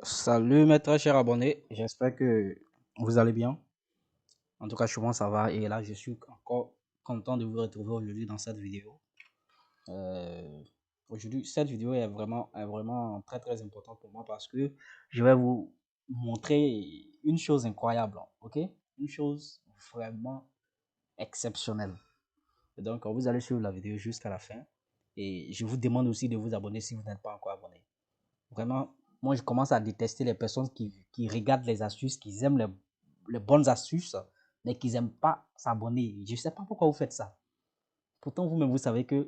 Salut mes très chers abonnés, j'espère que vous allez bien. En tout cas, chez moi ça va et là je suis encore content de vous retrouver aujourd'hui dans cette vidéo. Euh, Aujourd'hui, cette vidéo est vraiment très importante pour moi parce que je vais vous montrer une chose incroyable, ok? Une chose vraiment exceptionnelle. Et donc, vous allez suivre la vidéo jusqu'à la fin et je vous demande aussi de vous abonner si vous n'êtes pas encore abonné. Vraiment, moi, je commence à détester les personnes qui regardent les astuces, qui aiment les bonnes astuces, mais qui n'aiment pas s'abonner. Je ne sais pas pourquoi vous faites ça. Pourtant, vous-même, vous savez que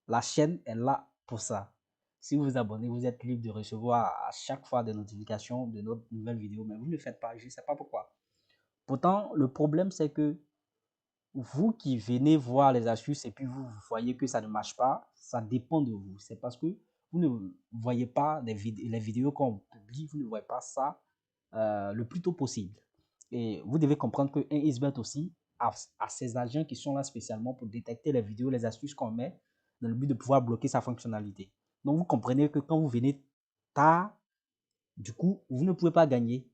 la chaîne est là pour ça. Si vous vous abonnez, vous êtes libre de recevoir à chaque fois des notifications de notre nouvelle vidéo, mais vous ne le faites pas. Je ne sais pas pourquoi. Pourtant, le problème, c'est que vous qui venez voir les astuces et puis vous voyez que ça ne marche pas, ça dépend de vous. C'est parce que vous ne voyez pas les vidéos qu'on publie, vous ne voyez pas ça le plus tôt possible. Et vous devez comprendre que Isbet aussi a ses agents qui sont là spécialement pour détecter les vidéos, les astuces qu'on met dans le but de pouvoir bloquer sa fonctionnalité. Donc vous comprenez que quand vous venez tard, du coup, vous ne pouvez pas gagner.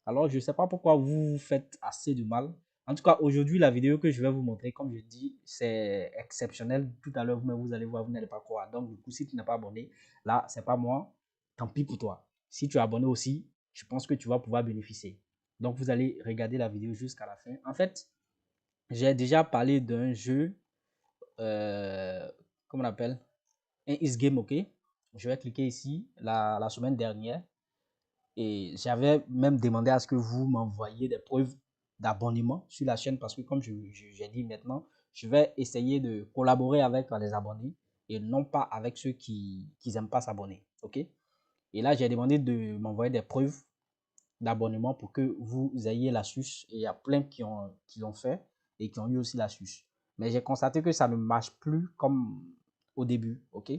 Alors, je ne sais pas pourquoi vous faites assez de mal. En tout cas, aujourd'hui, la vidéo que je vais vous montrer, comme je dis, c'est exceptionnel. Tout à l'heure, vous allez voir, vous n'allez pas croire. Donc, du coup, si tu n'es pas abonné, là, c'est pas moi. Tant pis pour toi. Si tu es abonné aussi, je pense que tu vas pouvoir bénéficier. Donc, vous allez regarder la vidéo jusqu'à la fin. En fait, j'ai déjà parlé d'un jeu, comment on appelle, un Is Game, ok. Je vais cliquer ici la semaine dernière. Et j'avais même demandé à ce que vous m'envoyiez des preuves d'abonnement sur la chaîne parce que comme j'ai dit maintenant, je vais essayer de collaborer avec les abonnés et non pas avec ceux qui n'aiment pas s'abonner. OK? Et là, j'ai demandé de m'envoyer des preuves d'abonnement pour que vous ayez l'astuce. Et il y a plein qui l'ont fait et qui ont eu aussi l'astuce. Mais j'ai constaté que ça ne marche plus comme au début. OK?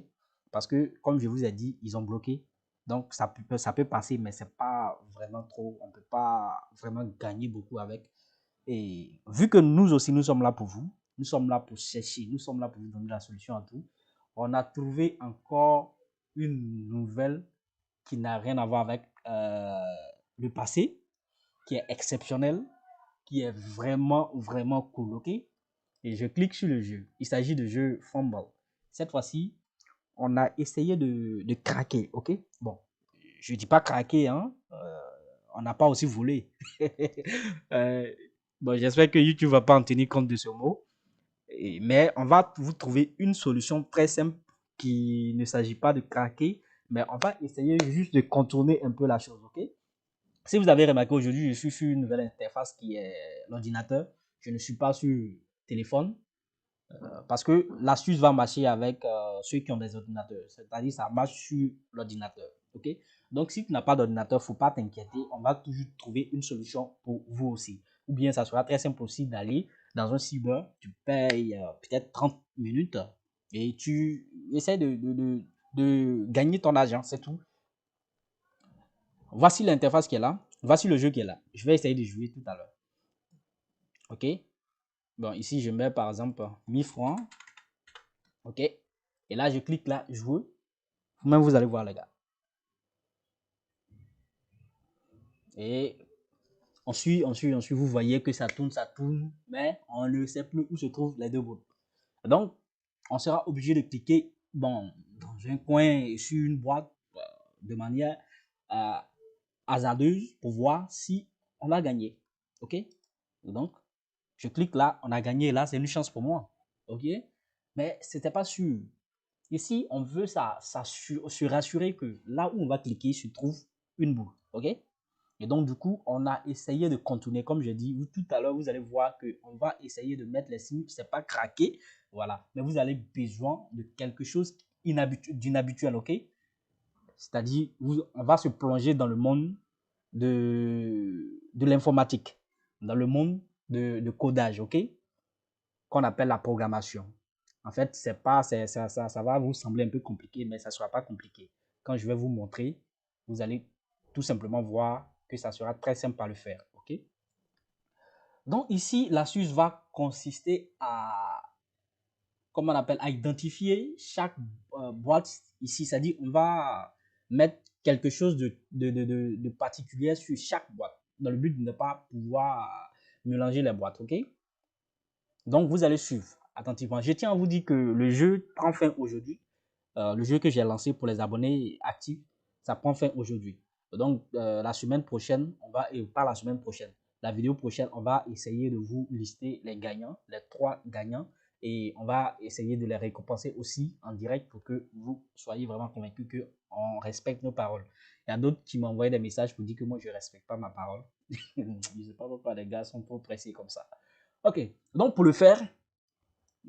Parce que, comme je vous ai dit, ils ont bloqué. Donc, ça peut passer, mais c'est pas vraiment trop. On ne peut pas vraiment gagner beaucoup avec. Et vu que nous aussi, nous sommes là pour vous, nous sommes là pour chercher, nous sommes là pour vous donner la solution à tout, on a trouvé encore une nouvelle qui n'a rien à voir avec le passé, qui est exceptionnel, qui est vraiment cool, ok? Et je clique sur le jeu. Il s'agit de jeu Fumble. Cette fois-ci, on a essayé de craquer, ok? Bon, je dis pas craquer, hein? On n'a pas aussi volé. euh, bon, j'espère que YouTube va pas en tenir compte de ce mot. Mais on va vous trouver une solution très simple qui ne s'agit pas de craquer, mais on va essayer juste de contourner un peu la chose, ok? Si vous avez remarqué aujourd'hui, je suis sur une nouvelle interface qui est l'ordinateur. Je ne suis pas sur téléphone parce que l'astuce va marcher avec ceux qui ont des ordinateurs. C'est-à-dire ça marche sur l'ordinateur. Ok? Donc si tu n'as pas d'ordinateur, il ne faut pas t'inquiéter. On va toujours trouver une solution pour vous aussi. Ou bien ça sera très simple aussi d'aller dans un cyber, tu payes peut-être 30 minutes et tu essaies de gagner ton argent, c'est tout. Voici l'interface qui est là. Voici le jeu qui est là. Je vais essayer de jouer tout à l'heure. OK? Bon, ici, je mets par exemple 1000 francs. OK? Et là, je clique là, jouer. Vous-même, vous allez voir, les gars. Et on suit. Vous voyez que ça tourne, mais on ne sait plus où se trouvent les deux bouts. Donc, on sera obligé de cliquer bon, dans un coin sur une boîte de manière euh, hasardeuse pour voir si on a gagné. OK? Donc, je clique là, on a gagné là, c'est une chance pour moi. OK? Mais c'était pas sûr. Ici, on veut se rassurer que là où on va cliquer se trouve une boule. OK? Et donc, du coup, on a essayé de contourner, comme je dis, tout à l'heure, vous allez voir qu'on va essayer de mettre les signes, c'est pas craqué, voilà. Mais vous avez besoin de quelque chose d'inhabituel, OK? C'est-à-dire, on va se plonger dans le monde de l'informatique, dans le monde de codage, OK? Qu'on appelle la programmation. En fait, ça va vous sembler un peu compliqué, mais ça ne sera pas compliqué. Quand je vais vous montrer, vous allez tout simplement voir que ça sera très simple à le faire. OK? Donc ici, l'astuce va consister à, comment on appelle, à identifier chaque boîte ici. C'est-à-dire, on va mettre quelque chose de particulier sur chaque boîte, dans le but de ne pas pouvoir mélanger les boîtes, ok? Donc, vous allez suivre attentivement. Je tiens à vous dire que le jeu prend fin aujourd'hui. Le jeu que j'ai lancé pour les abonnés actifs, ça prend fin aujourd'hui. Donc, la semaine prochaine, pas la semaine prochaine, la vidéo prochaine, on va essayer de vous lister les gagnants, les 3 gagnants, et on va essayer de les récompenser aussi en direct pour que vous soyez vraiment convaincus qu'on respecte nos paroles. Il y a d'autres qui m'envoient des messages pour dire que moi, je ne respecte pas ma parole. Je ne sais pas pourquoi les gars sont trop pressés comme ça. Ok, donc pour le faire,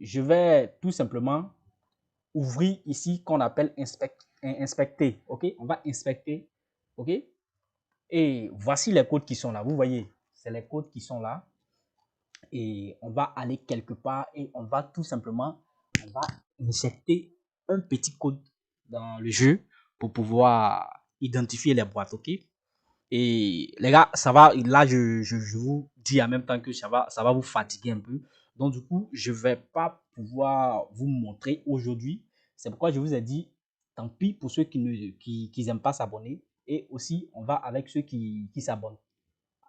je vais tout simplement ouvrir ici qu'on appelle inspecter. Ok, on va inspecter. Ok, et voici les codes qui sont là. Vous voyez, c'est les codes qui sont là. Et on va aller quelque part et on va tout simplement, on va injecter un petit code dans le jeu pour pouvoir identifier les boîtes. Ok, et les gars, ça va, là, je vous dis en même temps que ça va vous fatiguer un peu. Donc, du coup, je ne vais pas pouvoir vous montrer aujourd'hui. C'est pourquoi je vous ai dit, tant pis pour ceux qui n'aiment pas s'abonner. Et aussi, on va avec ceux qui s'abonnent.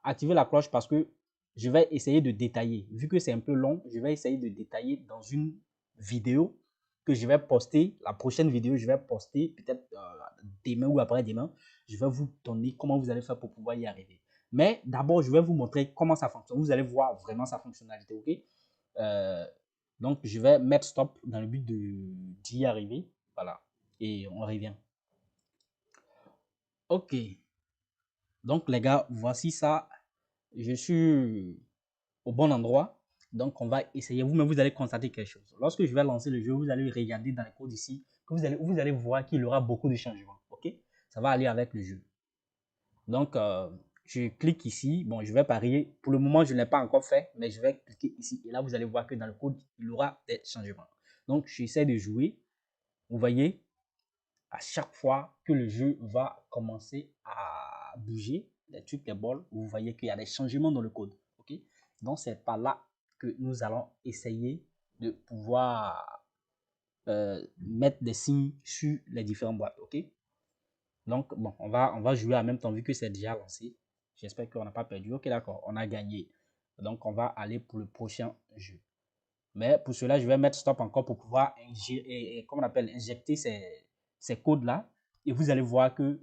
Activez la cloche parce que je vais essayer de détailler. Vu que c'est un peu long, je vais essayer de détailler dans une vidéo que je vais poster. La prochaine vidéo, je vais poster peut-être demain ou après-demain. Je vais vous donner comment vous allez faire pour pouvoir y arriver. Mais d'abord, je vais vous montrer comment ça fonctionne. Vous allez voir vraiment sa fonctionnalité, ok? Donc, je vais mettre stop dans le but d'y arriver. Voilà. Et on revient. Ok. Donc, les gars, voici ça. Je suis au bon endroit. Donc, on va essayer. Vous-même, vous allez constater quelque chose. Lorsque je vais lancer le jeu, vous allez regarder dans les codes ici, que vous allez voir qu'il y aura beaucoup de changements. OK? Ça va aller avec le jeu. Donc, je clique ici. Bon, je vais parier. Pour le moment, je ne l'ai pas encore fait, mais je vais cliquer ici. Et là, vous allez voir que dans le code, il y aura des changements. Donc, j'essaie de jouer. Vous voyez, à chaque fois que le jeu va commencer à bouger, les trucs, les bols, vous voyez qu'il y a des changements dans le code. Ok, donc c'est par là que nous allons essayer de pouvoir mettre des signes sur les différentes boîtes. Ok, donc bon, on va jouer en même temps vu que c'est déjà lancé. J'espère qu'on n'a pas perdu. Ok, d'accord, on a gagné. Donc on va aller pour le prochain jeu. Mais pour cela, je vais mettre stop encore pour pouvoir comment on appelle, injecter ces codes-là. Et vous allez voir que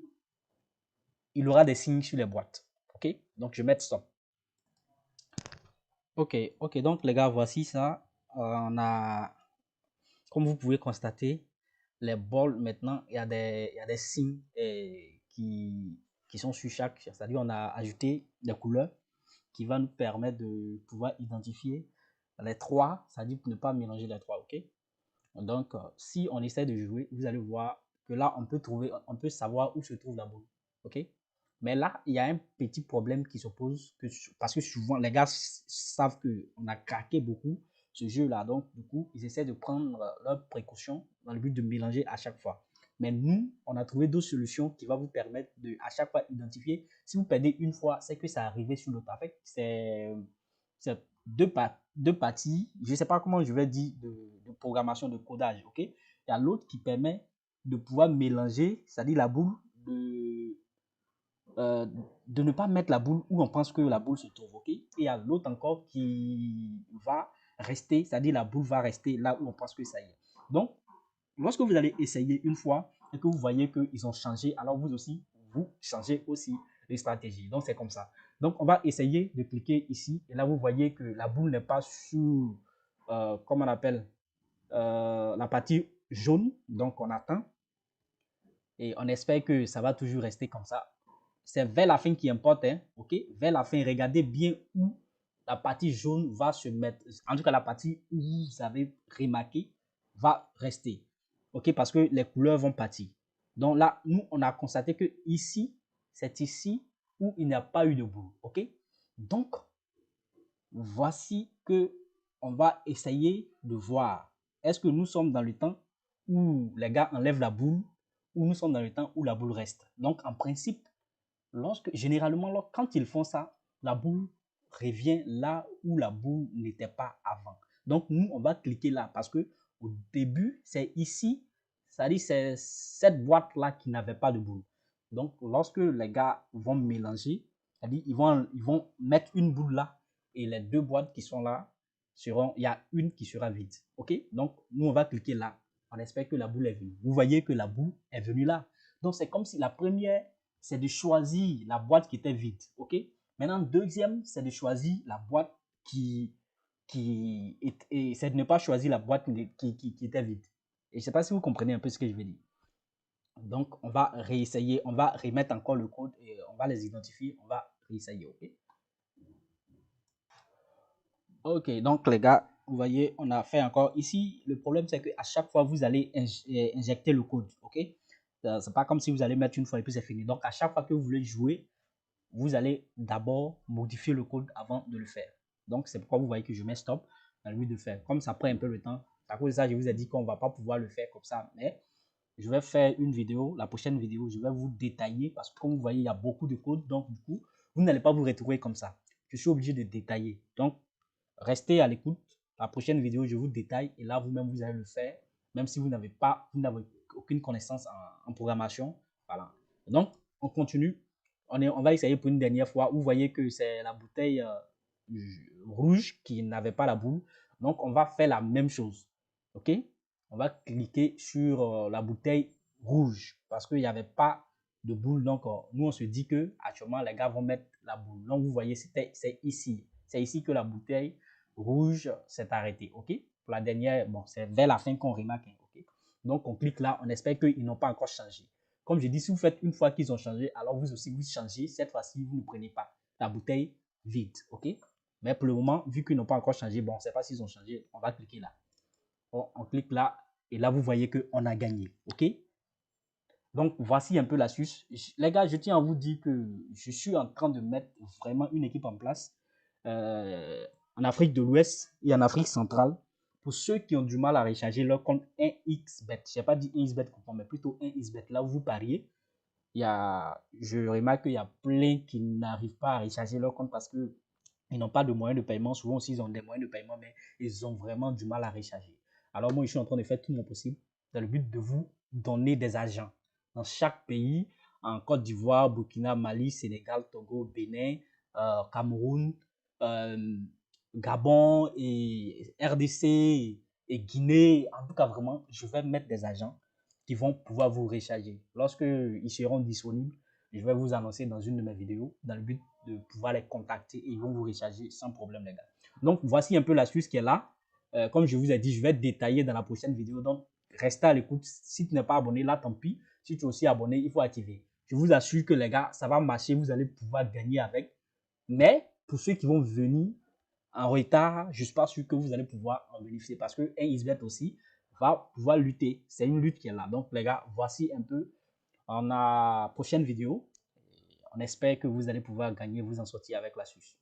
il aura des signes sur les boîtes. OK? Donc, je vais mettre stop. OK, OK. Donc, les gars, voici ça. On a, comme vous pouvez constater, les bols, maintenant, il y a des signes qui sont sur chaque. C'est-à-dire, on a ajouté des couleurs qui va nous permettre de pouvoir identifier les trois. C'est-à-dire, pour ne pas mélanger les trois. OK? Donc, si on essaie de jouer, vous allez voir que là, on peut savoir où se trouve la boule. OK? Mais là, il y a un petit problème qui se pose parce que souvent, les gars savent qu'on a craqué beaucoup ce jeu-là. Donc, du coup, ils essaient de prendre leurs précautions dans le but de mélanger à chaque fois. Mais nous, on a trouvé d'autres solutions qui vont vous permettre de, à chaque fois, identifier. Si vous perdez une fois, c'est que ça arrivé sur l'autre. En fait, c'est deux parties, je ne sais pas comment je vais dire, de programmation, de codage. Ok, il y a l'autre qui permet de pouvoir mélanger, c'est-à-dire la boule, euh, de ne pas mettre la boule où on pense que la boule se trouve. Ok, et il y a l'autre encore qui va rester, c'est-à-dire la boule va rester là où on pense que ça y est. Donc, lorsque vous allez essayer une fois et que vous voyez qu'ils ont changé, alors vous aussi, vous changez aussi les stratégies. Donc, c'est comme ça. Donc, on va essayer de cliquer ici. Et là, vous voyez que la boule n'est pas sur, comment on appelle, la partie jaune. Donc, on attend. Et on espère que ça va toujours rester comme ça. C'est vers la fin qui importe. Hein, OK? Vers la fin, regardez bien où la partie jaune va se mettre. En tout cas, la partie où vous avez remarqué va rester. OK? Parce que les couleurs vont partir. Donc là, nous, on a constaté que ici, c'est ici où il n'y a pas eu de boule. OK? Donc, voici que on va essayer de voir. Est-ce que nous sommes dans le temps où les gars enlèvent la boule ou nous sommes dans le temps où la boule reste? Donc, en principe, généralement, quand ils font ça, la boule revient là où la boule n'était pas avant. Donc, nous, on va cliquer là parce que au début, c'est ici, c'est-à-dire c'est cette boîte-là qui n'avait pas de boule. Donc, lorsque les gars vont mélanger, c'est-à-dire ils vont mettre une boule là et les deux boîtes qui sont là seront, il y a une qui sera vide. OK? Donc, nous, on va cliquer là. On espère que la boule est venue. Vous voyez que la boule est venue là. Donc, c'est comme si la première, c'est de choisir la boîte qui était vide. OK? Maintenant, deuxième, c'est de choisir la boîte et c'est de ne pas choisir la boîte qui était vide. Et je ne sais pas si vous comprenez un peu ce que je veux dire. Donc, on va réessayer, on va remettre encore le code et on va les identifier, on va réessayer, ok? Ok, donc les gars, vous voyez, on a fait encore ici. Le problème, c'est qu'à chaque fois, vous allez injecter le code, ok? C'est pas comme si vous allez mettre une fois et puis c'est fini. Donc, à chaque fois que vous voulez jouer, vous allez d'abord modifier le code avant de le faire. Donc, c'est pourquoi vous voyez que je mets stop dans le but de faire. Comme ça prend un peu de temps, à cause de ça, je vous ai dit qu'on ne va pas pouvoir le faire comme ça. Mais je vais faire une vidéo, la prochaine vidéo, je vais vous détailler parce que comme vous voyez, il y a beaucoup de code. Donc, du coup, vous n'allez pas vous retrouver comme ça. Je suis obligé de détailler. Donc, restez à l'écoute. La prochaine vidéo, je vous détaille et là, vous-même, vous allez le faire, même si vous n'avez aucune connaissance en programmation. Voilà. Donc, on continue. On va essayer pour une dernière fois. Vous voyez que c'est la bouteille rouge qui n'avait pas la boule. Donc, on va faire la même chose. OK? On va cliquer sur la bouteille rouge parce qu'il n'y avait pas de boule. Donc, nous, on se dit que actuellement, les gars vont mettre la boule. Donc, vous voyez, c'est ici. C'est ici que la bouteille rouge s'est arrêtée. OK? Pour la dernière, bon, c'est vers la fin qu'on remarque. OK? Donc, on clique là. On espère qu'ils n'ont pas encore changé. Comme je dis, si vous faites une fois qu'ils ont changé, alors vous aussi, vous changez. Cette fois-ci, vous ne prenez pas la bouteille vide. OK? Mais pour le moment, vu qu'ils n'ont pas encore changé, bon, on ne sait pas s'ils ont changé. On va cliquer là. On clique là. Et là, vous voyez qu'on a gagné. OK? Donc, voici un peu l'astuce. Les gars, je tiens à vous dire que je suis en train de mettre vraiment une équipe en place euh, en Afrique de l'Ouest et en Afrique centrale. Pour ceux qui ont du mal à recharger leur compte 1xBet, je n'ai pas dit 1xBet coupon, mais plutôt 1xBet, là où vous pariez, je remarque qu'il y a plein qui n'arrivent pas à recharger leur compte parce qu'ils n'ont pas de moyens de paiement. Souvent aussi, ils ont des moyens de paiement, mais ils ont vraiment du mal à recharger. Alors moi, je suis en train de faire tout mon possible dans le but de vous donner des agents dans chaque pays, en Côte d'Ivoire, Burkina, Mali, Sénégal, Togo, Bénin, Cameroun, euh, Gabon et RDC et Guinée. En tout cas, vraiment, je vais mettre des agents qui vont pouvoir vous recharger. Lorsque ils seront disponibles, je vais vous annoncer dans une de mes vidéos dans le but de pouvoir les contacter et ils vont vous recharger sans problème, les gars. Donc, voici un peu l'astuce qui est là. Comme je vous ai dit, je vais détailler dans la prochaine vidéo. Donc, restez à l'écoute. Si tu n'es pas abonné, là, tant pis. Si tu es aussi abonné, il faut activer. Je vous assure que les gars, ça va marcher. Vous allez pouvoir gagner avec. Mais pour ceux qui vont venir en retard, je ne suis pas sûr que vous allez pouvoir en bénéficier parce que 1xBet aussi va pouvoir lutter. C'est une lutte qui est là. Donc, les gars, voici un peu en la prochaine vidéo. On espère que vous allez pouvoir gagner, vous en sortir avec l'astuce.